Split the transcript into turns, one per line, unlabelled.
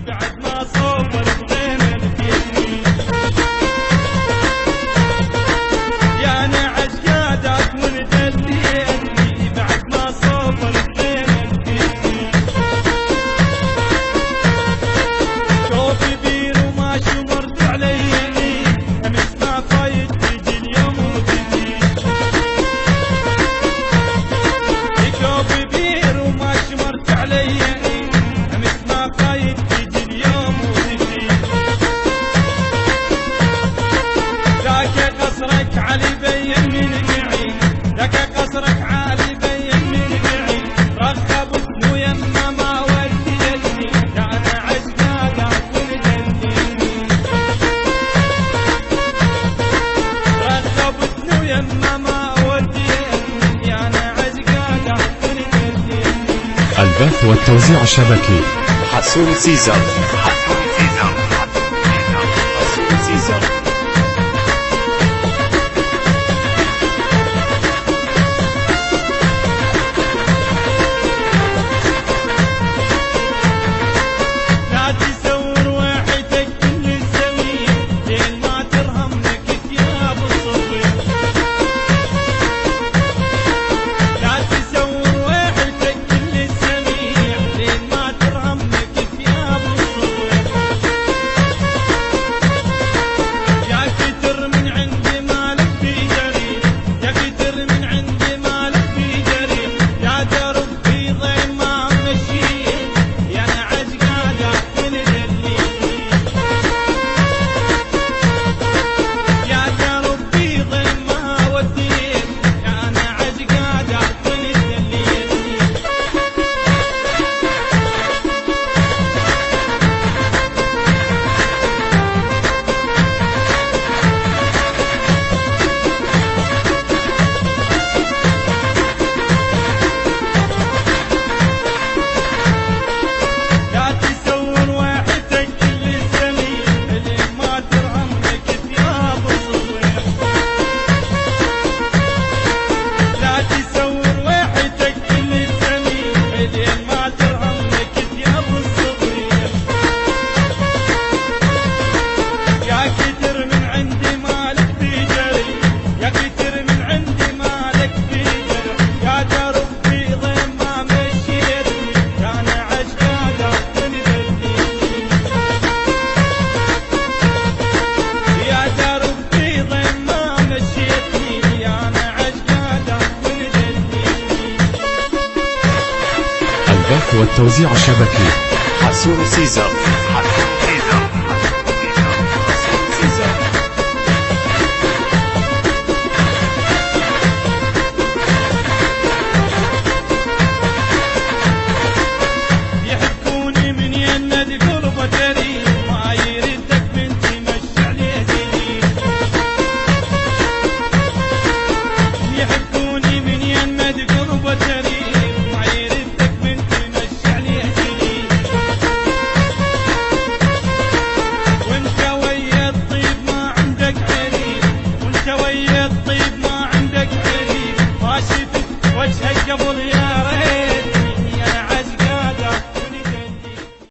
بعد ما صوبر بغينا بكيتني يا نعش قادك وندليني بعد ما صوبر بغينا بكيتني شوفي بير وما شمرت عليني امس ما فايت تجي اليوم وتجي شوفي بير وما شمرت عليني امس ما فايت تجي اليوم وتجي ذاك قصرك علي بين من قعي ذاك قصرك علي بين من قعي رخبت ويما ما وديتني انا عشقاك وندليني رخبتني ويما ما وديتني انا عشقاك وندليني.
البث والتوزيع الشبكي
حسون سيزر. حسون سيزر. حسون سيزر.
لا تسور واحدك كل الزميل لين ما ترهم لك ثياب الصبر لا تسور واحدك كل الزميل لين ما ترهم لك ثياب الصبر يا كتر من عندي مالك في جريح يا كتر من عندي مالك في جريح يا درب في ضيم ما مشيت يا انا عشقاك وندليني يا درب في ضيم ما وديت يا انا عشقاك وندليني. لا تسور واحدك كل الزميل لين ما ترهم لك ثياب الصبر لا تسور واحدك كل الزميل لين ما ترهم لك ثياب الصبر يا كتر من عندي مالك في جري يا كتر من عندي مالك في جري يا درب في ضيم ما مشيتني يا انا عشقاك وندليني يا درب في ضيم ما مشيتني يا انا عشقاك وندليني.
البث والتوزيع الشبكي
حسون سيزر. حسون سيزر. حسون سيزر.
يحبوني من يند قربة تري ما يردك بنتي مش عليه دليل يحبوني من يند قربة تري